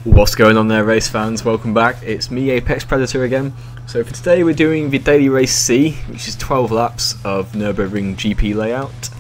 What's going on there, race fans? Welcome back. It's me, Apex Predator, again. So for today we're doing the daily race C, which is 12 laps of Nürburgring GP layout.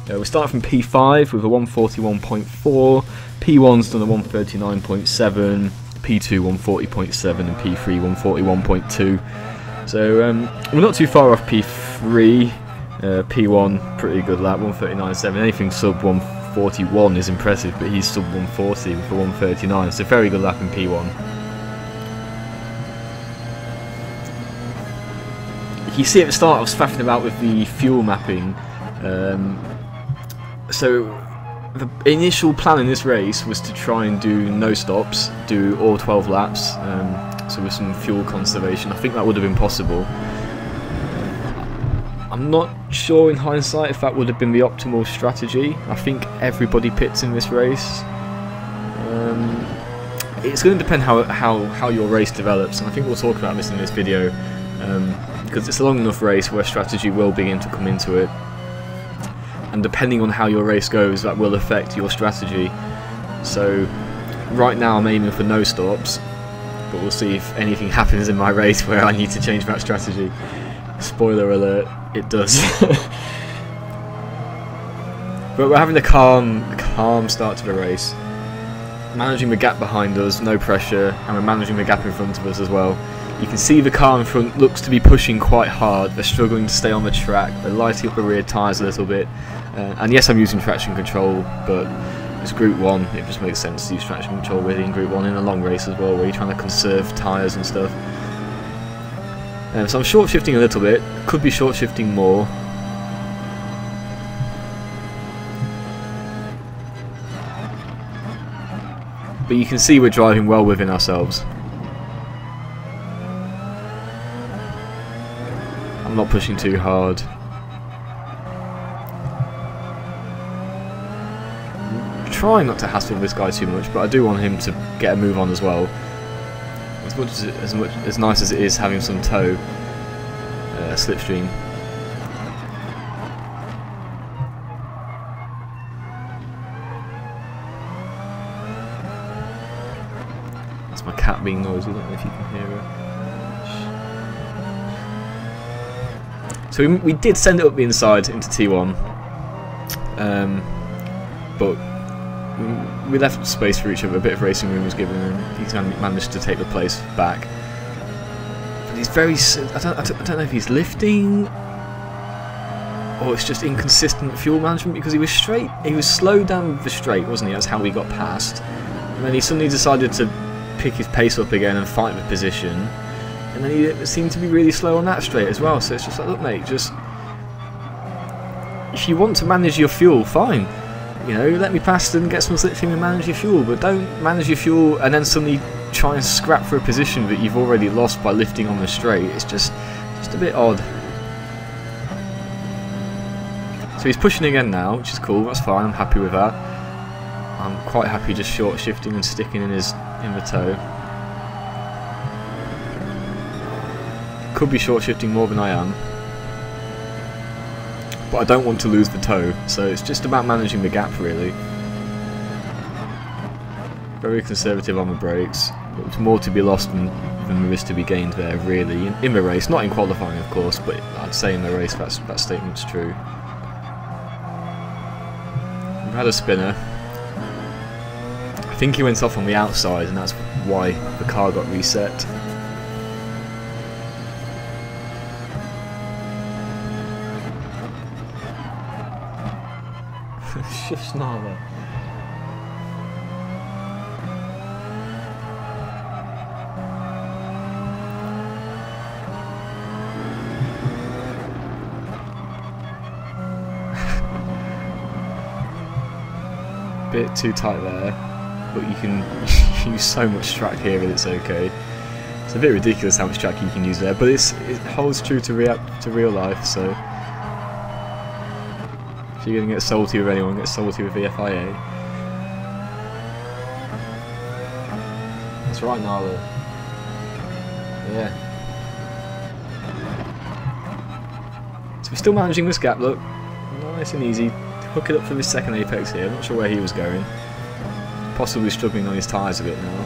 We start from P5 with a 141.4, P1's done a 139.7, P2 140.7 and P3 141.2. So we're not too far off P3, P1 pretty good lap, 139.7, anything sub 141 is impressive, but he's sub 140 for 139, so very good lap in P1. You see at the start I was faffing about with the fuel mapping. So the initial plan in this race was to try and do no stops, do all 12 laps, so with some fuel conservation. I think that would have been possible. I'm not sure in hindsight if that would have been the optimal strategy. I think everybody pits in this race. It's going to depend how your race develops, and I think we'll talk about this in this video, because it's a long enough race where strategy will begin to come into it. And depending on how your race goes, that will affect your strategy. So right now I'm aiming for no stops, but we'll see if anything happens in my race where I need to change that strategy. Spoiler alert, it does. But we're having a calm start to the race. Managing the gap behind us, no pressure, and we're managing the gap in front of us as well. You can see the car in front looks to be pushing quite hard. They're struggling to stay on the track. They're lighting up the rear tyres a little bit. And yes, I'm using traction control, but it's Group 1. It just makes sense to use traction control really in Group 1 in a long race as well, where you're trying to conserve tyres and stuff. So I'm short shifting a little bit. Could be short shifting more. But you can see we're driving well within ourselves. I'm not pushing too hard. I'm trying not to hassle this guy too much, but I do want him to get a move on as well. As nice as it is having some tow slipstream. That's my cat being noisy. I don't know if you can hear her. So we did send it up the inside into T1, but we left space for each other. A bit of racing room was given, and he's managed to take the place back. But he's very. I don't know if he's lifting or it's just inconsistent fuel management, because he was straight. He was slow down the straight, wasn't he? That's how we got past. And then he suddenly decided to pick his pace up again and fight the position. And then he seemed to be really slow on that straight as well. So it's just like, look, mate, just if you want to manage your fuel, fine. You know, let me pass and get some slipstream and manage your fuel, but don't manage your fuel and then suddenly try and scrap for a position that you've already lost by lifting on the straight. It's just a bit odd. So he's pushing again now, which is cool. That's fine. I'm happy with that. I'm quite happy just short shifting and sticking in the toe. Could be short shifting more than I am, but I don't want to lose the toe, so it's just about managing the gap really. Very conservative on the brakes, but there's more to be lost than there is to be gained there really, in the race, not in qualifying of course, but I'd say in the race that statement's true. We've had a spinner. I think he went off on the outside, and that's why the car got reset. Shift snarler. Bit too tight there, but you can use so much track here that it's okay. It's a bit ridiculous how much track you can use there, but it holds true to real life. So if you're going to get salty with anyone, get salty with the FIA. That's right, Nala. Yeah. So we're still managing this gap, look. Nice and easy. Hook it up for this second apex here. I'm not sure where he was going. Possibly struggling on his tyres a bit now.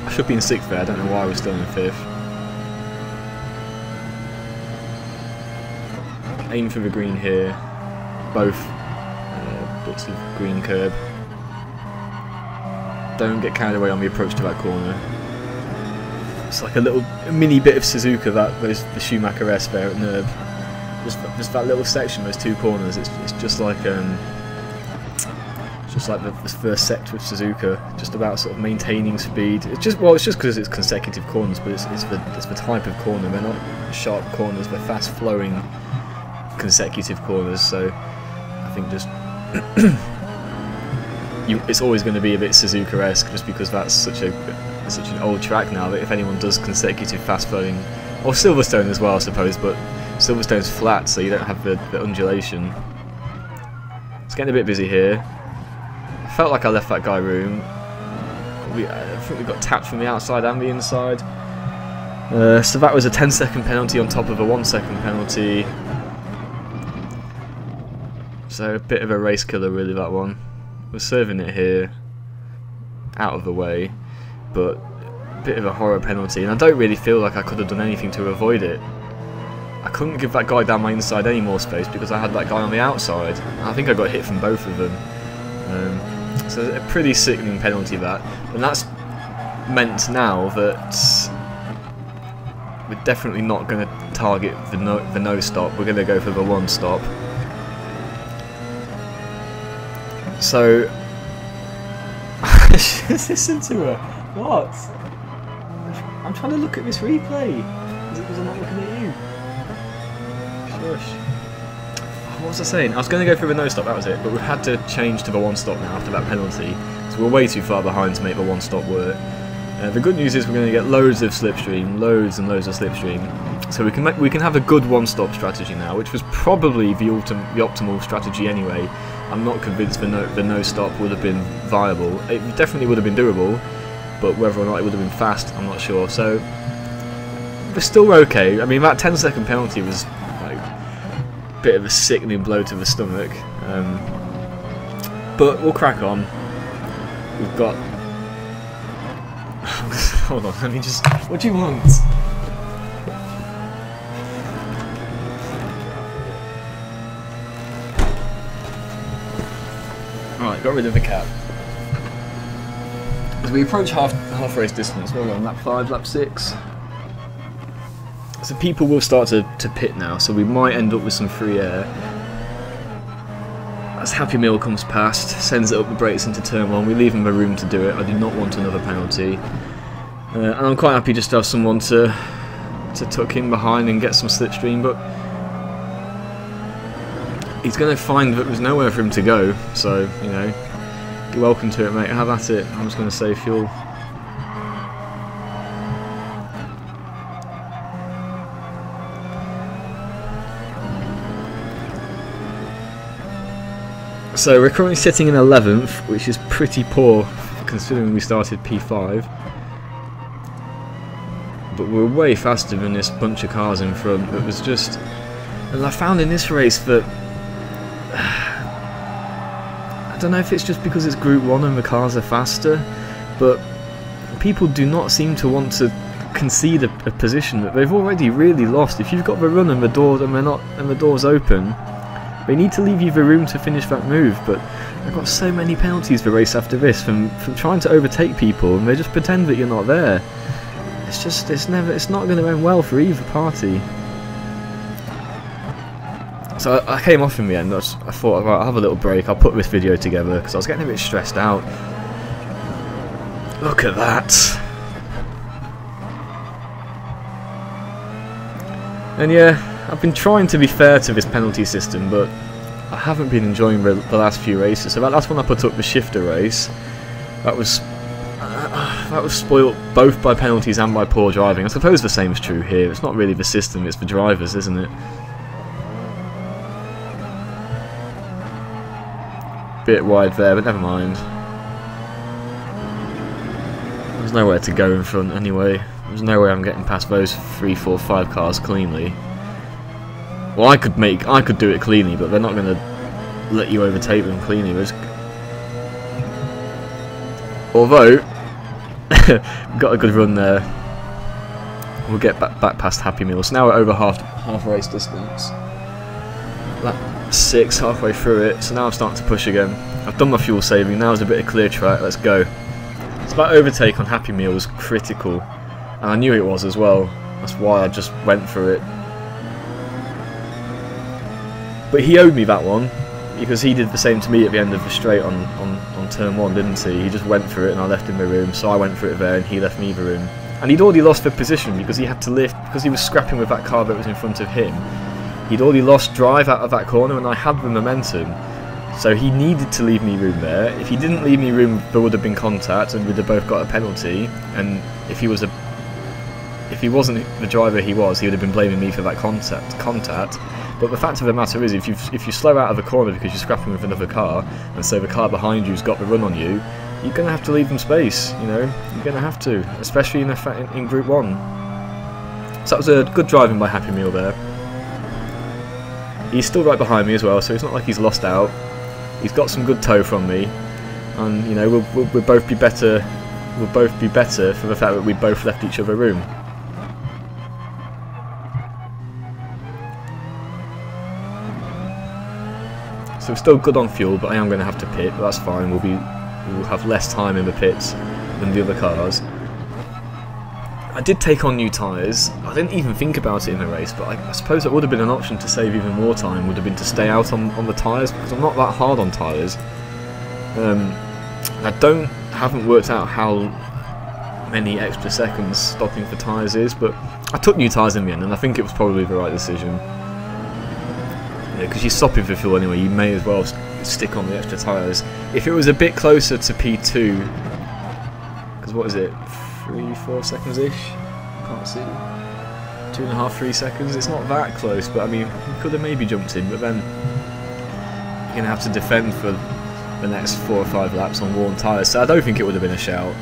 I should be in 6th there, I don't know why we're still in 5th. Aim for the green here, both bits of green curb. Don't get carried away on the approach to that corner. It's like a mini bit of Suzuka, the Schumacher-esque there at Nürb. Just that little section, those 2 corners. It's just like the first sector of Suzuka, just about sort of maintaining speed. It's just because it's consecutive corners, but it's the type of corner. They're not sharp corners. They're fast flowing consecutive corners. So I think just it's always going to be a bit Suzuka-esque, just because that's such an old track now that if anyone does consecutive fast flowing, or Silverstone as well, I suppose, but Silverstone's flat, so you don't have the undulation. It's getting a bit busy here. I felt like I left that guy room. I think we got tapped from the outside and the inside. So that was a 10-second penalty on top of a 1-second penalty. So a bit of a race killer, really, that one. We're serving it here, out of the way, but a bit of a horror penalty, and I don't really feel like I could have done anything to avoid it. I couldn't give that guy down my inside any more space because I had that guy on the outside. I think I got hit from both of them. So a pretty sickening penalty, that. And that's meant now that we're definitely not going to target the no stop. We're going to go for the 1 stop. So just listen to her. What? I'm trying to look at this replay. Is it because I'm not looking at you? Shush. What was I saying? I was going to go for the no stop, that was it. But we've had to change to the 1 stop now after that penalty. So we're way too far behind to make the 1 stop work. The good news is we're going to get loads of slipstream, loads and loads of slipstream. So we can have a good 1 stop strategy now, which was probably the optimal strategy anyway. I'm not convinced the no stop would have been viable. It definitely would have been doable, but whether or not it would have been fast, I'm not sure. So we're still okay. I mean, that 10-second penalty was like a bit of a sickening blow to the stomach. But we'll crack on. We've got. Hold on, let me just. What do you want? Alright, got rid of the cap. As we approach half race distance, we're on lap 5, lap 6. So people will start to pit now, so we might end up with some free air. As Happy Meal comes past, sends it up the brakes into turn 1, we leave him the room to do it. I do not want another penalty. And I'm quite happy just to have someone to tuck in behind and get some slipstream, but he's going to find that there's nowhere for him to go, so, you know, you're welcome to it, mate, have at it. I'm just going to save fuel. So we're currently sitting in 11th, which is pretty poor considering we started P5. But we're way faster than this bunch of cars in front. It was just... And I found in this race that... I don't know if it's just because it's Group 1 and the cars are faster, but people do not seem to want to concede a position that they've already really lost. If you've got the run and the doors and the doors open, they need to leave you the room to finish that move. But I've got so many penalties the race after this from trying to overtake people, and they just pretend that you're not there. It's not going to end well for either party. So I came off in the end. I thought, right, I'll have a little break, I'll put this video together, because I was getting a bit stressed out. Look at that. And yeah, I've been trying to be fair to this penalty system, but I haven't been enjoying the last few races. So that last one I put up, the shifter race, that was spoilt both by penalties and by poor driving. I suppose the same is true here. It's not really the system, it's the drivers, isn't it? Bit wide there, but never mind. There's nowhere to go in front anyway. There's no way I'm getting past those 3, 4, 5 cars cleanly. Well, I could do it cleanly, but they're not going to let you overtake them cleanly. Although, Got a good run there. We'll get back past Happy Meal. So now we're over half race distance. Lap 6, halfway through it. So now I'm starting to push again. I've done my fuel saving. Now is a bit of clear track. Let's go. So that overtake on Happy Meal was critical, and I knew it was as well. That's why I just went for it. But he owed me that one, because he did the same to me at the end of the straight on turn 1, didn't he? He just went for it and I left him the room, so I went for it there and he left me the room. And he'd already lost the position because he had to lift, because he was scrapping with that car that was in front of him. He'd already lost drive out of that corner and I had the momentum. So he needed to leave me room there. If he didn't leave me room, there would have been contact and we'd have both got a penalty. And if he wasn't the driver he was, he would have been blaming me for that contact. But the fact of the matter is, if you slow out of the corner because you're scrapping with another car, and so the car behind you's got the run on you, you're going to have to leave them space, you know, you're going to have to, especially in Group 1. So that was a good driving by Happy Meal there. He's still right behind me as well, so it's not like he's lost out. He's got some good tow from me, and you know we'll both be better. We'll both be better for the fact that we both left each other room. So we're still good on fuel, but I am going to have to pit, but that's fine. We'll have less time in the pits than the other cars. I did take on new tyres. I didn't even think about it in the race, but I suppose it would have been an option to save even more time, would have been to stay out on the tyres, because I'm not that hard on tyres. I haven't worked out how many extra seconds stopping for tyres is, but I took new tyres in the end, and I think it was probably the right decision. Because you're stopping for fuel anyway, you may as well stick on the extra tyres. If it was a bit closer to P2, because what is it, 3-4 seconds ish? Can't see. 2.5, 3 seconds. It's not that close, but I mean, you could have maybe jumped in, but then you're going to have to defend for the next 4 or 5 laps on worn tyres, so I don't think it would have been a shout.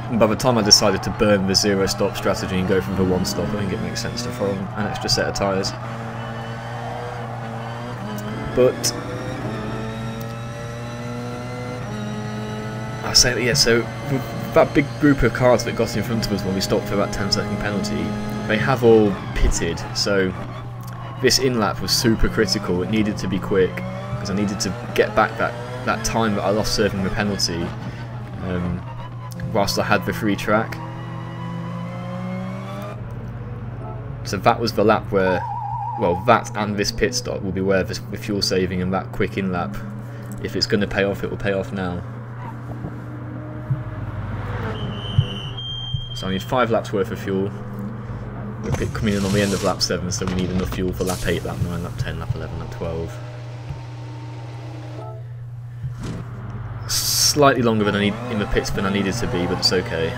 And by the time I decided to burn the 0 stop strategy and go for the 1 stop, I think it makes sense to throw on an extra set of tyres. But I say that, yeah, so that big group of cars that got in front of us when we stopped for that 10-second penalty, they have all pitted, so this in-lap was super critical. It needed to be quick because I needed to get back that time that I lost serving the penalty whilst I had the free track. So that was the lap where, well, that and this pit stop will be where the fuel saving and that quick in-lap, if it's going to pay off, it will pay off now. So I need 5 laps worth of fuel. We're coming in on the end of lap 7, so we need enough fuel for lap 8, lap 9, lap 10, lap 11, lap 12. Slightly longer than I need in the pits than I needed to be, but it's okay.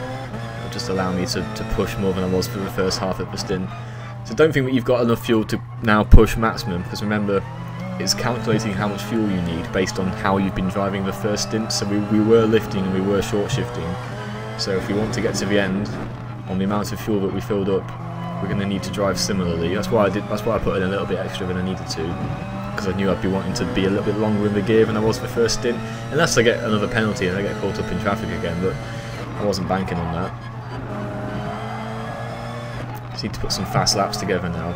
It'll just allow me to push more than I was for the first half of the stint. So don't think that you've got enough fuel to now push maximum, because remember, it's calculating how much fuel you need based on how you've been driving the first stint. So we were lifting and we were short shifting. So if we want to get to the end on the amount of fuel that we filled up, we're going to need to drive similarly. That's why I put in a little bit extra than I needed to, because I knew I'd be wanting to be a little bit longer in the gear than I was the first stint, unless I get another penalty and I get caught up in traffic again, but I wasn't banking on that. Just need to put some fast laps together now.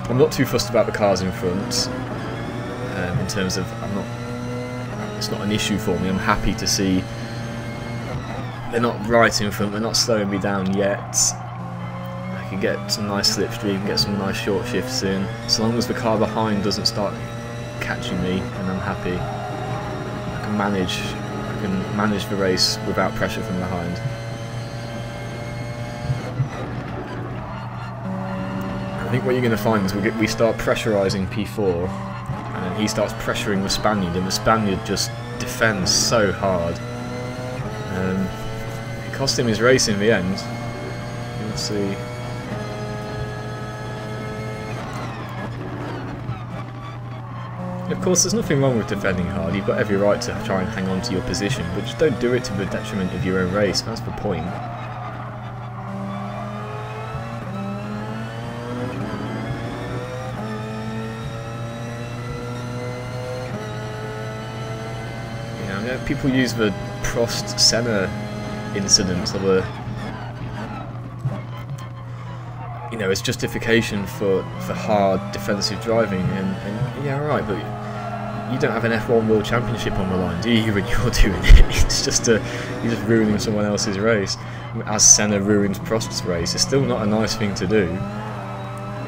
I'm not too fussed about the cars in front, in terms of it's not an issue for me. I'm happy to see they're not right in front, they're not slowing me down yet. I can get some nice slipstream, get some nice short shifts in. So long as the car behind doesn't start catching me, and I'm happy. I can manage the race without pressure from behind. I think what you're going to find is we start pressurising P4, and then he starts pressuring the Spaniard, and the Spaniard just defends so hard. It cost him his race in the end. You'll see. Of course, there's nothing wrong with defending hard. You've got every right to try and hang on to your position, but just don't do it to the detriment of your own race. That's the point. You know, people use the Prost-Senna incident of a, you know, as justification for hard defensive driving, and yeah, right, but you don't have an F1 World Championship on the line, do you, when you're doing it? It's just you're just ruining someone else's race. As Senna ruined Prost's race, it's still not a nice thing to do.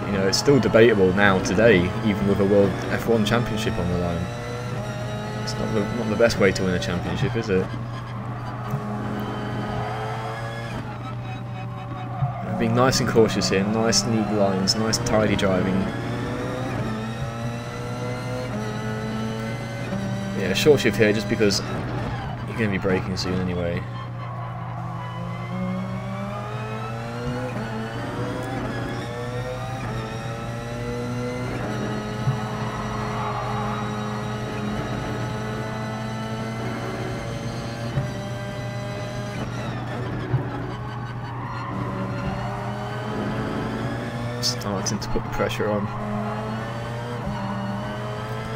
You know, it's still debatable now today, even with a World F1 Championship on the line. It's not the best way to win a championship, is it? Being nice and cautious here, nice neat lines, nice tidy driving. Yeah, short shift here just because you're going to be braking soon anyway. Starting to put the pressure on.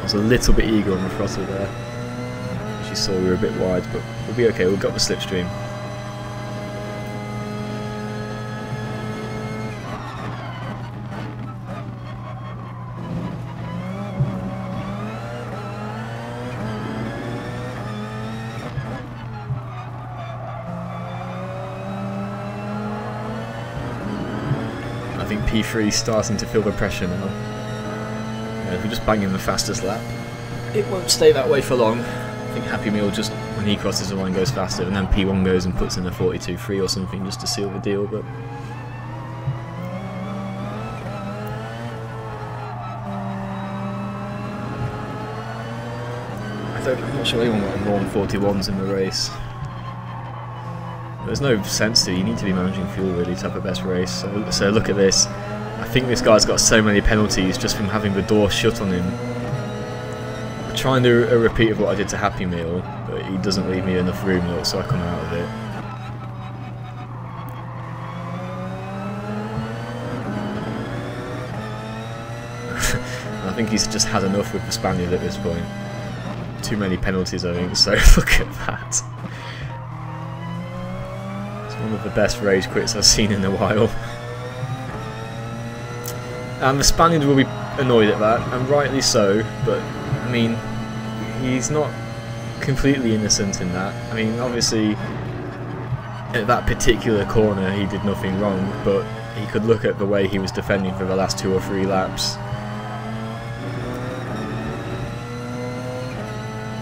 I was a little bit eager on the throttle there. As you saw, we were a bit wide, but we'll be okay. We've got the slipstream. I think P3 is starting to feel the pressure now. Yeah, if we just bang in the fastest lap, it won't stay that way for long. I think Happy Meal just, when he crosses the line, goes faster, and then P1 goes and puts in a 42.3 or something just to seal the deal. But I'm not sure anyone got more than 41s in the race. There's no sense to it. You need to be managing fuel really to have the best race. So look at this. I think this guy's got so many penalties just from having the door shut on him. I'm trying to do a repeat of what I did to Happy Meal, but he doesn't leave me enough room though, so I come out of it. I think he's just had enough with the Spaniard at this point. Too many penalties, I think, so look at that. One of the best rage quits I've seen in a while. And the Spaniard will be annoyed at that, and rightly so, but I mean, he's not completely innocent in that. I mean, obviously, at that particular corner he did nothing wrong, but he could look at the way he was defending for the last 2 or 3 laps.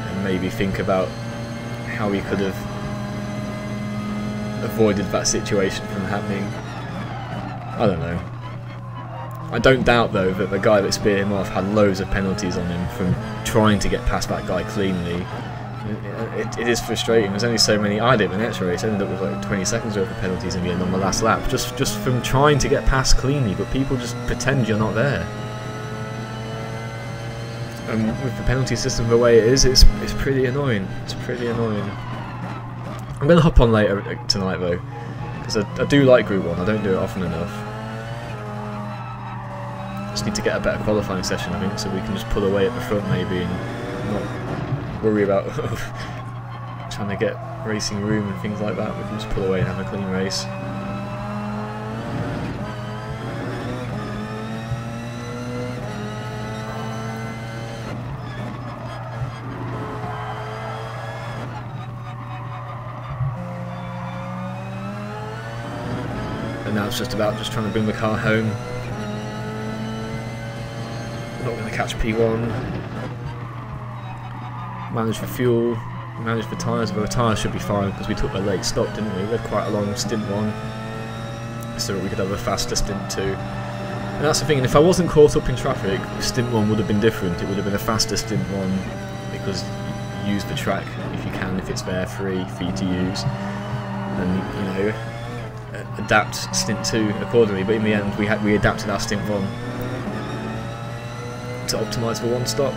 And maybe think about how he could have avoided that situation from happening. I don't know. I don't doubt though that the guy that speared him off had loads of penalties on him from trying to get past that guy cleanly. It is frustrating. There's only so many. I did the next race. I ended up with like 20 seconds worth of penalties in the end on the last lap, just from trying to get past cleanly. But people just pretend you're not there. And with the penalty system the way it is, it's pretty annoying. It's pretty annoying. I'm going to hop on later tonight though, because I do like Group 1, I don't do it often enough. Just need to get a better qualifying session, I think, so we can just pull away at the front maybe and not worry about trying to get racing room and things like that. We can just pull away and have a clean race. And now it's just about trying to bring the car home. Not going to catch P1. Manage the fuel, manage the tyres, but the tyres should be fine because we took a late stop, didn't we? We had quite a long stint 1, so we could have a faster stint 2. And that's the thing, and if I wasn't caught up in traffic, stint 1 would have been different. It would have been a faster stint 1 because you use the track if you can, if it's there free for you to use. And, you know, adapt stint 2 accordingly, but in the end we adapted our stint 1 to optimise for 1 stop.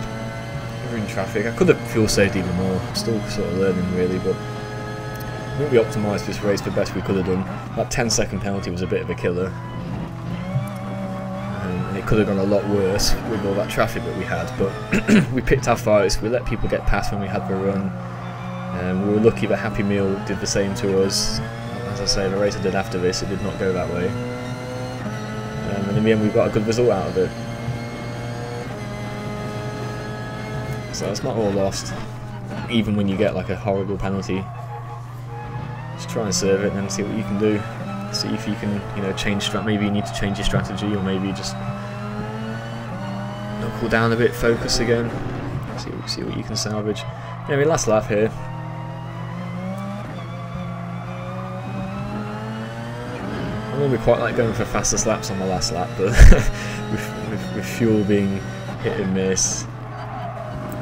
We're in traffic. I could have fuel saved even more, still sort of learning really, but I think we optimised this race the best we could have done. That 10-second penalty was a bit of a killer, and it could have gone a lot worse with all that traffic that we had, but we picked our fights, we let people get past when we had the run. We were lucky that Happy Meal did the same to us. As I say, the race I did after this, it did not go that way. And in the end we got a good result out of it. So it's not all lost, even when you get like a horrible penalty. Just try and serve it and then see what you can do. See if you can, you know, change. Maybe you need to change your strategy, or maybe just knuckle down a bit, focus again. See what you can salvage. Anyway, last lap here. I normally quite like going for fastest laps on the last lap, but with fuel being hit and miss,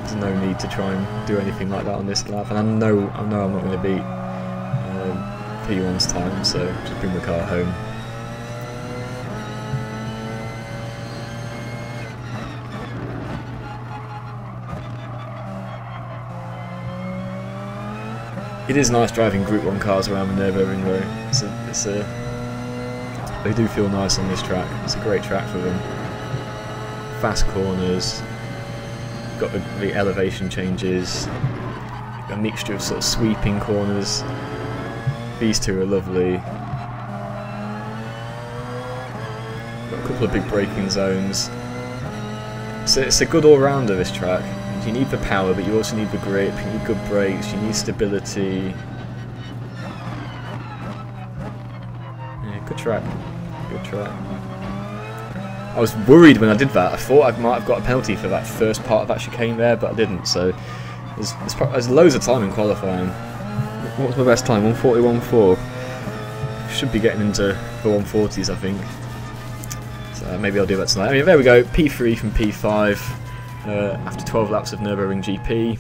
there's no need to try and do anything like that on this lap. And I know I'm not going to beat P1's time, so just bring the car home. It is nice driving Group 1 cars around the Nürburgring though. They do feel nice on this track. It's a great track for them. Fast corners, got the elevation changes, a mixture of sort of sweeping corners. These two are lovely. Got a couple of big braking zones. So it's a good all-rounder, this track. You need the power, but you also need the grip, you need good brakes, you need stability. Yeah, good track. Good track. I was worried when I did that. I thought I might have got a penalty for that first part of that chicane there, but I didn't. So there's loads of time in qualifying. What was my best time? 1:41.4. Should be getting into the 140s, I think. So maybe I'll do that tonight. I mean, there we go. P3 from P5 after 12 laps of Nürburgring GP.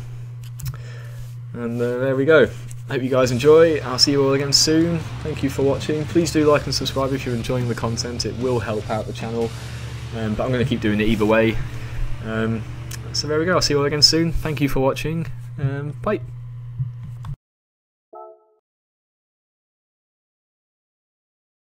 And there we go. Hope you guys enjoy. I'll see you all again soon. Thank you for watching. Please do like and subscribe if you're enjoying the content. It will help out the channel. But I'm going to keep doing it either way. So there we go. I'll see you all again soon. Thank you for watching. Bye.